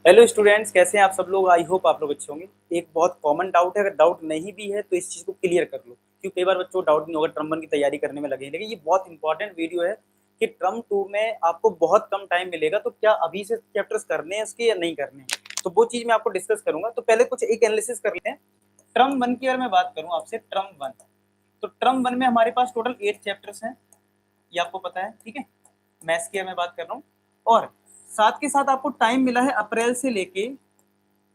Hello students, कैसे हैं आप सब लोग। आई होप आप लोग अच्छे होंगे। एक बहुत कॉमन डाउट है, अगर डाउट नहीं भी है तो इस चीज़ को क्लियर कर लो, क्योंकि कई बार बच्चों को डाउट नहीं होगा, ट्रम वन की तैयारी करने में लगे। लेकिन ये बहुत इंपॉर्टेंट वीडियो है कि ट्रम टू में आपको बहुत कम टाइम मिलेगा, तो क्या अभी से चैप्टर्स करने हैं इसके या नहीं करने हैं, तो वो चीज़ मैं आपको डिस्कस करूंगा। तो पहले कुछ एक एनालिसिस कर लेते हैं। ट्रम वन की अगर मैं बात करूँ आपसे, ट्रम वन, तो ट्रम वन में हमारे पास टोटल 8 चैप्टर्स हैं, ये आपको पता है, ठीक है। मैथ्स की मैं बात कर रहा हूँ, और साथ के साथ आपको टाइम मिला है अप्रैल से लेके,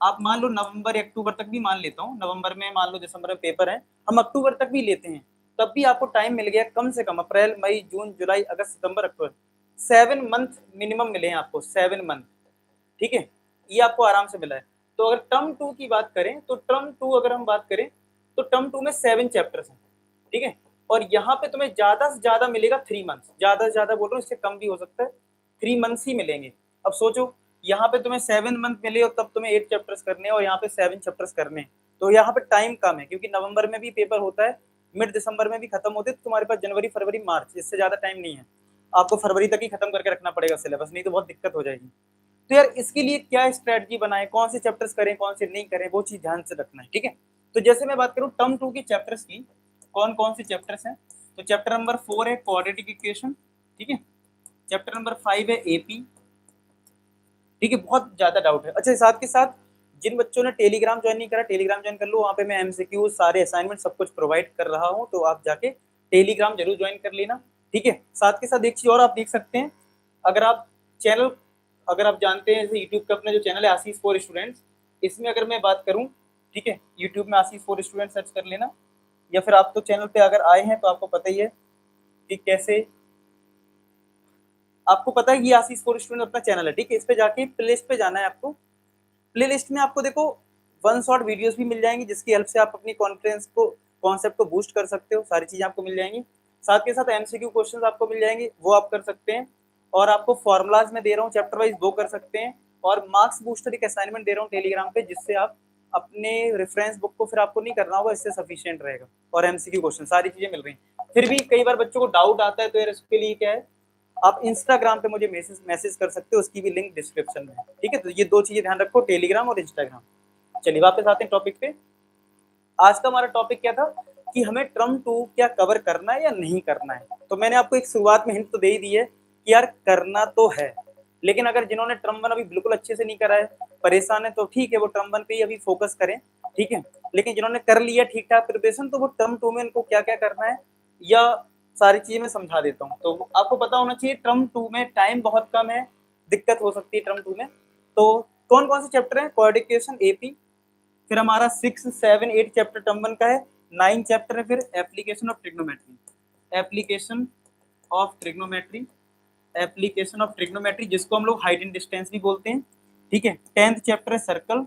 आप मान लो नवंबर या अक्टूबर तक भी मान लेता हूँ, नवंबर में मान लो, दिसंबर में पेपर है, हम अक्टूबर तक भी लेते हैं, तब भी आपको टाइम मिल गया कम से कम अप्रैल, मई, जून, जुलाई, अगस्त, सितंबर, अक्टूबर, 7 मंथ मिनिमम मिले हैं आपको, 7 मंथ, ठीक है। ये आपको आराम से मिला है। तो अगर टर्म टू की बात करें, तो टर्म टू अगर हम बात करें, तो टर्म टू में 7 चैप्टर्स हैं, ठीक है। और यहाँ पे तुम्हें ज्यादा से ज्यादा मिलेगा 3 मंथ्स, ज्यादा से ज्यादा बोल रहा हूँ, इससे कम भी हो सकता है, 3 मंथ्स ही मिलेंगे। अब सोचो, यहाँ पे तुम्हें 7 मंथ मिले और तब तुम्हें 8 चैप्टर्स करने हैं, और यहाँ पे 7 चैप्टर्स करने हैं, तो यहाँ पे टाइम कम है, क्योंकि नवंबर में भी पेपर होता है, मिड दिसंबर में भी खत्म होते हैं, तो तुम्हारे पास जनवरी, फरवरी, मार्च, इससे ज्यादा टाइम नहीं है। आपको फरवरी तक ही खत्म करके रखना पड़ेगा सिलेबस, नहीं तो बहुत दिक्कत हो जाएगी। तो यार इसके लिए क्या स्ट्रेटजी बनाए, कौन से चैप्टर्स करें, कौन से नहीं करें, वो चीज ध्यान से रखना है, ठीक है। तो जैसे मैं बात करूं टर्म टू के चैप्टर्स की, कौन कौन से चैप्टर्स हैं, तो चैप्टर नंबर 4 है क्वाड्रेटिक इक्वेशन, ठीक है। चैप्टर नंबर 5 है एपी, ठीक है। बहुत ज्यादा डाउट है। अच्छा, साथ के साथ जिन बच्चों ने टेलीग्राम ज्वाइन नहीं करा, टेलीग्राम ज्वाइन कर लो, वहाँ पे मैं एमसीक्यू, सारे असाइनमेंट, सब कुछ प्रोवाइड कर रहा हूँ, तो आप जाके टेलीग्राम जरूर ज्वाइन कर लेना, ठीक है। साथ के साथ एक चीज और आप देख सकते हैं, अगर आप चैनल, अगर आप जानते हैं, जैसे यूट्यूब का अपना जो चैनल है आशीष फॉर स्टूडेंट्स, इसमें अगर मैं बात करूं, ठीक है, यूट्यूब में आशीष फॉर स्टूडेंट सर्च कर लेना, या फिर आप तो चैनल पे अगर आए हैं तो आपको पता ही है कि कैसे, आपको पता है ये आशीष फॉर स्टूडेंट अपना चैनल है, ठीक है। इस पे जाके प्ले लिस्ट पे जाना है आपको। प्ले लिस्ट में आपको देखो 1 शॉट वीडियोस भी मिल जाएंगी, जिसकी हेल्प से आप अपनी कॉन्फिडेंस को, कॉन्सेप्ट को बूस्ट कर सकते हो, सारी चीजें आपको मिल जाएंगी। साथ के साथ एमसीक्यू क्वेश्चंस आपको मिल जाएंगे, वो आप कर सकते हैं। और आपको फॉर्मुलाज में दे रहा हूँ चैप्टर वाइज, वो कर सकते हैं। और मार्क्स बूस्टर एक असाइनमेंट दे रहा हूँ टेलीग्राम पे, जिससे आप अपने रेफरेंस बुक को फिर आपको नहीं करना होगा, इससे सफिशियंट रहेगा। और एमसीक्यू क्वेश्चन, सारी चीजें मिल रही हैं। फिर भी कई बार बच्चों को डाउट आता है, तो यार इसके लिए क्या है, आप इंस्टाग्राम पे मुझे मैसेज कर सकते हो, उसकी भी लिंक डिस्क्रिप्शन में है, ठीक है। तो ये 2 चीजें ध्यान रखो, टेलीग्राम और इंस्टाग्राम। चलिए वापस आते हैं टॉपिक पे। आज का हमारा टॉपिक क्या था कि हमें ट्रम टू क्या कवर करना है या नहीं करना है। तो मैंने आपको एक शुरुआत में हिंट तो दे ही दी है कि यार करना तो है, लेकिन अगर जिन्होंने ट्रम वन अभी बिल्कुल अच्छे से नहीं करा है, परेशान है, तो ठीक है, वो ट्रम वन पे ही अभी फोकस करें, ठीक है। लेकिन जिन्होंने कर लिया ठीक ठाक प्रिपरेशन, तो वो ट्रम टू में उनको क्या क्या करना है, या सारी चीजें मैं समझा देता हूँ। तो आपको पता होना चाहिए ट्रम टू में टाइम बहुत कम है, दिक्कत हो सकती है ट्रम टू में। तो कौन कौन से चैप्टर हैं, कोऑर्डिनेशन, एपी, फिर हमारा 6, 7, 8 चैप्टर टर्म वन का है, 9 चैप्टर है, फिर application of trigonometry, application of trigonometry, application of trigonometry, जिसको हम लोग हाइट एंड डिस्टेंस भी बोलते हैं, ठीक है। 10th चैप्टर है सर्कल,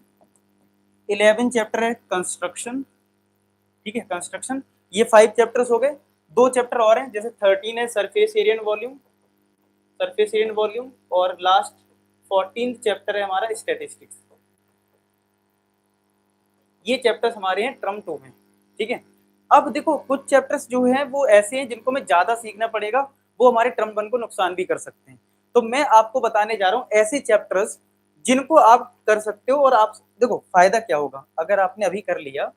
11 चैप्टर है कंस्ट्रक्शन, ठीक है, कंस्ट्रक्शन। ये 5 चैप्टर्स हो गए। 2 चैप्टर और हैं, जैसे 13 है surface area and volume, surface area and volume, और लास्ट 14th चैप्टर है हमारा स्टैटिस्टिक्स। ये चैप्टर्स हमारे हैं ट्रम टू में, ठीक है। अब देखो कुछ चैप्टर्स जो हैं वो ऐसे हैं जिनको मैं ज्यादा सीखना पड़ेगा, वो हमारे ट्रम वन को नुकसान भी कर सकते हैं। तो मैं आपको बताने जा रहा हूँ ऐसे चैप्टर्स जिनको आप कर सकते हो। और आप देखो फायदा क्या होगा अगर आपने अभी कर लिया,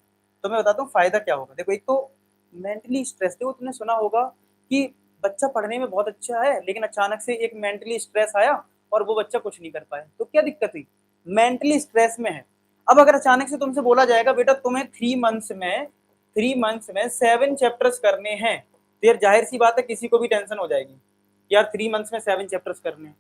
तो मैं बताता हूँ फायदा क्या होगा। देखो, एक तो मेंटली स्ट्रेस, देखो तुमने सुना होगा कि बच्चा पढ़ने में बहुत अच्छा है, लेकिन अचानक से एक मेंटली स्ट्रेस आया और वो बच्चा कुछ नहीं कर पाया, तो क्या दिक्कत हुई, मेंटली स्ट्रेस में है। अब अगर अचानक से तुमसे बोला जाएगा बेटा तुम्हें 3 मंथ्स में 7 चैप्टर्स करने हैं, तो यार जाहिर सी बात है किसी को भी टेंशन हो जाएगी, यार 3 मंथ्स में 7 चैप्टर्स करने हैं।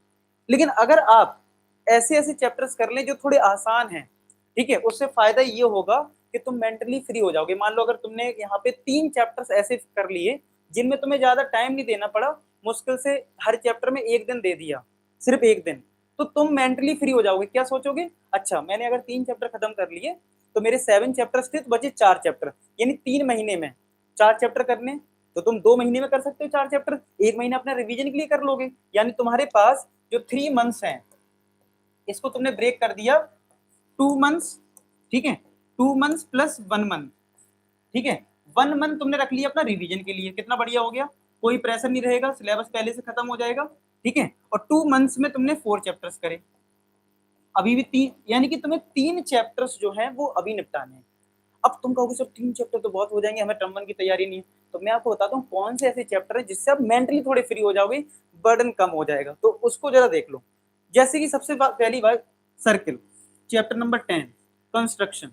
लेकिन अगर आप ऐसे ऐसे चैप्टर्स कर लें जो थोड़े आसान हैं, ठीक है, उससे फायदा ये होगा कि तुम मेंटली फ्री हो जाओगे। मान लो अगर तुमने यहाँ पे 3 चैप्टर्स ऐसे कर लिए जिनमें तुम्हें ज्यादा टाइम नहीं देना पड़ा, मुश्किल से हर चैप्टर में 1 दिन दे दिया, सिर्फ 1 दिन, तो तुम मेंटली फ्री हो जाओगे। क्या सोचोगे, अच्छा मैंने अगर 3 चैप्टर खत्म कर लिए, तो मेरे 7 चैप्टर्स थे, तो बचे 4 चैप्टर, यानी 3 महीने में 4 चैप्टर करने, तो तुम 2 महीने में कर सकते हो 4 चैप्टर, 1 महीना अपना रिवीजन के लिए कर लोगे। यानी तुम्हारे पास जो 3 मंथ्स हैं, इसको तुमने ब्रेक कर दिया 2 मंथ्स, ठीक है, 2 मंथ्स प्लस 1 मंथ, ठीक है। 1 मंथ तुमने रख लिया अपना रिवीजन के लिए, कितना बढ़िया हो गया, कोई प्रेशर नहीं रहेगा, सिलेबस पहले से खत्म हो जाएगा, ठीक है। और 2 मंथ्स में तुमने 4 चैप्टर्स करे। अभी भी 3, यानी कि तुम्हें 3 चैप्टर्स जो हैं वो अभी निपटाने हैं। अब तुम कहोगे सर 3 चैप्टर तो बहुत हो जाएंगे, हमें टर्म 1 की तैयारी नहीं है। तो मैं आपको बताता हूँ कौन से ऐसे चैप्टर है जिससे आप मेंटली थोड़े फ्री हो जाओगे, बर्डन कम हो जाएगा, तो उसको जरा देख लो। जैसे कि सबसे पहली बात circle, chapter number 10 construction.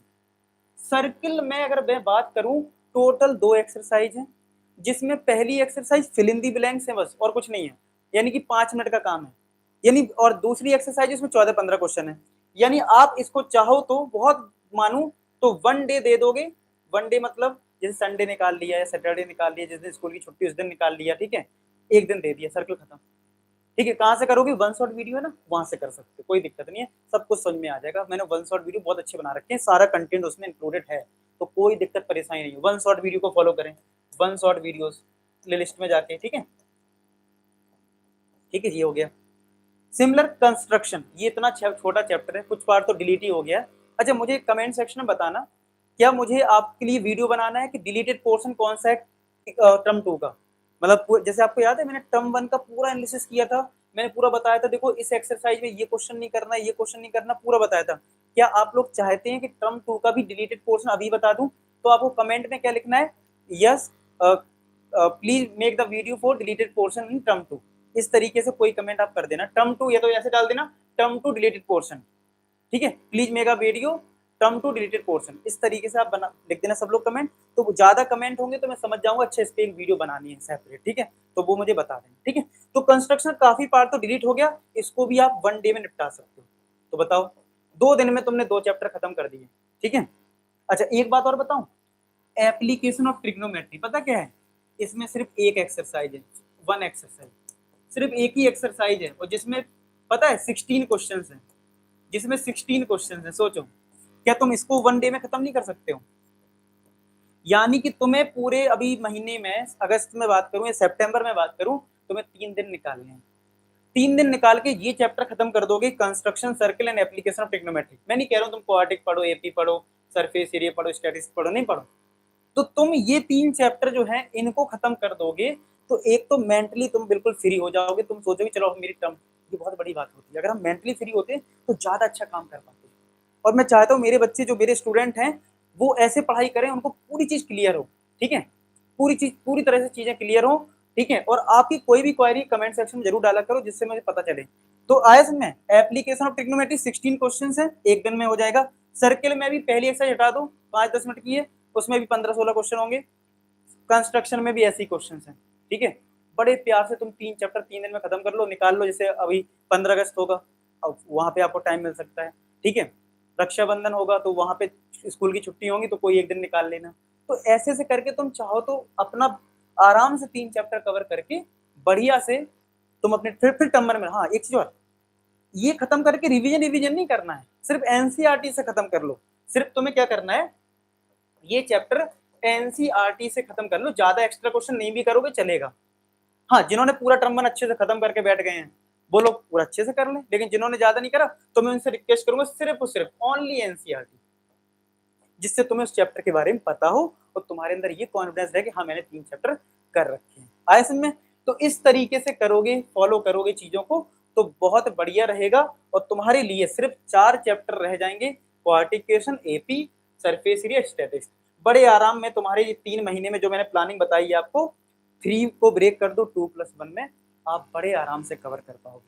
Circle में अगर मैं बात करूं, टोटल 2 एक्सरसाइज है, जिसमें पहली exercise fill in the blanks है बस, और कुछ नहीं है, यानी कि 5 मिनट का काम है, यानी, और दूसरी एक्सरसाइज उसमें 14-15 क्वेश्चन है। यानी आप इसको चाहो तो बहुत मानू तो 1 डे दे दोगे। 1 डे मतलब जैसे संडे निकाल लिया या सैटरडे निकाल लिया, जिस दिन स्कूल की छुट्टी उस दिन निकाल लिया, ठीक है, एक दिन दे दिया, सर्कल खत्म। ठीक है, कहाँ से करोगे, वन शॉट वीडियो है ना, वहां से कर सकते हो, कोई दिक्कत नहीं है, सब कुछ समझ में आ जाएगा। मैंने वन शॉट वीडियो बहुत अच्छे बना रखे हैं, सारा कंटेंट उसमें इंक्लूडेड है, तो कोई दिक्कत परेशानी नहीं है। वन शॉट वीडियो को फॉलो करें, वन शॉट वीडियोस प्लेलिस्ट में जाके, ठीक है। ठीक है, ये हो गया। सिमिलर कंस्ट्रक्शन, ये इतना छोटा चैप्टर है, कुछ पार्ट तो डिलीट ही हो गया। अच्छा, मुझे कमेंट सेक्शन में बताना, क्या मुझे आपके लिए वीडियो बनाना है कि डिलीटेड पोर्शन कौन सा है टर्म 2 का। मतलब जैसे आपको याद है मैंने टर्म 1 का पूरा एनालिसिस किया था, मैंने पूरा बताया था, देखो इस एक्सरसाइज में ये क्वेश्चन नहीं करना, ये क्वेश्चन नहीं करना, पूरा बताया था। क्या आप लोग चाहते हैं कि टर्म 2 का भी डिलीटेड पोर्शन अभी बता दूं? तो आपको कमेंट में क्या लिखना है, yes please make the video for deleted portion in term 2। इस तरीके से कोई कमेंट आप कर देना, टर्म 2 या तो ऐसे डाल देना टर्म 2 डिलीटेड पोर्शन, ठीक है, please make a video term 2 deleted portion, इस तरीके से आप बना लिख देना सब लोग कमेंट। तो ज्यादा कमेंट होंगे तो मैं समझ जाऊंगा अच्छा इस पे एक वीडियो बनानी है सेपरेट, ठीक है, तो वो मुझे बता देना, ठीक है। तो कंस्ट्रक्शन काफी पार्ट तो डिलीट हो गया, इसको भी आप 1 डे में निपटा सकते हो। तो बताओ, 2 दिन में तुमने 2 चैप्टर खत्म कर दिए, ठीक है। अच्छा, एक बात और बताऊं, एप्लीकेशन ऑफ ट्रिग्नोमेट्री पता क्या है, इसमें सिर्फ एक एक्सरसाइज है, 1 एक्सरसाइज, सिर्फ एक ही एक्सरसाइज है, और जिसमें पता है 16 क्वेश्चंस हैं, जिसमें 16 क्वेश्चंस हैं। सोचो, क्या तुम इसको 1 डे में खत्म नहीं कर सकते हो? यानी कि तुम्हें पूरे अभी महीने में, अगस्त में बात करूं या सितंबर में बात करूं, तुम्हें 3 दिन निकालने हैं। 3 दिन निकाल के ये चैप्टर खत्म कर दोगे, construction, circle and application of trigonometry. मैं नहीं कह रहा हूं तुम क्वाड्रेटिक पढ़ो, एपी पढ़ो, सरफेस एरिया पढ़ो, स्टैटिस्टिक्स पढ़ो, नहीं पढ़ो, तो तुम ये 3 चैप्टर जो है इनको खत्म कर दोगे, तो एक तो मेंटली तुम बिल्कुल फ्री हो जाओगे, तुम सोचोगे चलो मेरी टर्म, ये बहुत बड़ी बात होती है, अगर हम मेंटली फ्री होते तो ज्यादा अच्छा काम कर पाते। और मैं चाहता हूँ मेरे बच्चे जो मेरे स्टूडेंट हैं वो ऐसे पढ़ाई करें, उनको पूरी चीज क्लियर हो, ठीक है, पूरी चीज पूरी तरह से चीजें क्लियर हो, ठीक है। और आपकी कोई भी क्वेरी कमेंट सेक्शन में जरूर डाला करो, जिससे मुझे पता चले। तो आया समझ में, एप्लीकेशन ऑफ ट्रिग्नोमेट्री 16 क्वेश्चन है, एक दिन में हो जाएगा। सर्किल में भी पहली एक्सरसाइज हटा दो, 5-10 मिनट की है, उसमें भी 15-16 क्वेश्चन होंगे। कंस्ट्रक्शन में भी ऐसे ही क्वेश्चन हैं, ठीक है। बड़े प्यार से तुम 3 चैप्टर 3 दिन में खत्म कर लो, निकाल लो, जैसे अभी 15 अगस्त होगा, अब वहां पे आपको टाइम मिल सकता है, ठीक है। रक्षाबंधन होगा तो वहां पे स्कूल की छुट्टी होंगी, तो कोई एक दिन निकाल लेना। तो ऐसे ऐसे करके तुम चाहो तो अपना आराम से 3 चैप्टर कवर करके बढ़िया से तुम अपने फिर टर्म में, हाँ एक चीज और, ये खत्म करके रिवीजन रिवीजन नहीं करना है, सिर्फ एनसीईआरटी से खत्म कर लो। सिर्फ तुम्हें क्या करना है, ये चैप्टर एनसीईआरटी से खत्म कर लो, ज्यादा एक्स्ट्रा क्वेश्चन नहीं भी करोगे चलेगा। हाँ, जिन्होंने पूरा टर्म 1 अच्छे से खत्म करके बैठ गए हैं वो लोग पूरा अच्छे से कर लें, लेकिन जिन्होंने ज्यादा नहीं करा तो मैं उनसे रिक्वेस्ट करूंगा सिर्फ और सिर्फ ओनली एनसीईआरटी, जिससे तुम्हें उस चैप्टर के बारे में पता हो और तुम्हारे अंदर ये कॉन्फिडेंस रहे कि हाँ मैंने 3 चैप्टर कर रखे हैं। आए समझ में? तो इस तरीके से करोगे, फॉलो करोगे चीजों को, तो बहुत बढ़िया रहेगा। और तुम्हारे लिए सिर्फ 4 चैप्टर रह जाएंगे, क्वार्टिफिकेशन, एपी, सरफेस एरिया, स्टैटिस्टिक्स। बड़े आराम में तुम्हारे ये 3 महीने में जो मैंने प्लानिंग बताई है आपको, 3 को ब्रेक कर दो 2+1 में, आप बड़े आराम से कवर कर पाओगे।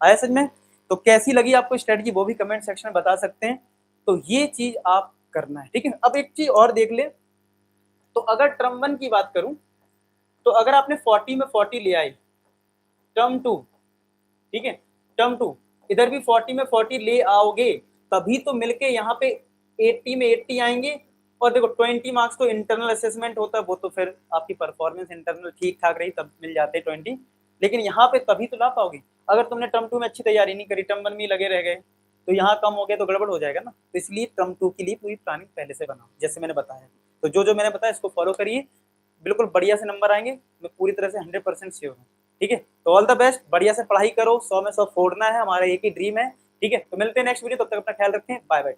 आया समझ में? तो कैसी लगी आपको स्ट्रेटजी वो भी कमेंट सेक्शन में बता सकते हैं। तो ये चीज आप करना है, ठीक है। अब एक चीज और देख ले, तो अगर टर्म 1 की बात करूं, तो अगर आपने 40 में 40 ले आई, टर्म 2, ठीक है, टर्म 2 इधर भी 40 में 40 ले आओगे, तभी तो मिलके यहाँ पे 80 में 80 आएंगे। और देखो 20 मार्क्स तो इंटरनल असेसमेंट होता है, वो तो फिर आपकी परफॉर्मेंस इंटरनल ठीक ठाक रही तब मिल जाते 20, लेकिन यहाँ पे तभी तो ला पाओगे। अगर तुमने टर्म 2 में अच्छी तैयारी नहीं करी, टर्म 1 में लगे रह गए, तो यहाँ कम हो गया तो गड़बड़ हो जाएगा ना। तो इसलिए टर्म 2 के लिए पूरी प्लानिंग पहले से बनाओ, जैसे मैंने बताया। तो जो जो मैंने बताया इसको फॉलो करिए, बिल्कुल बढ़िया से नंबर आएंगे, मैं पूरी तरह से 100% श्योर हूँ, ठीक है। तो ऑल द बेस्ट, बढ़िया से पढ़ाई करो, 100 में 100 फोड़ना है, हमारा एक ही ड्रीम है, ठीक है। तो मिलते हैं नेक्स्ट वीडियो, तब तक अपना ख्याल रखें, बाय बाय।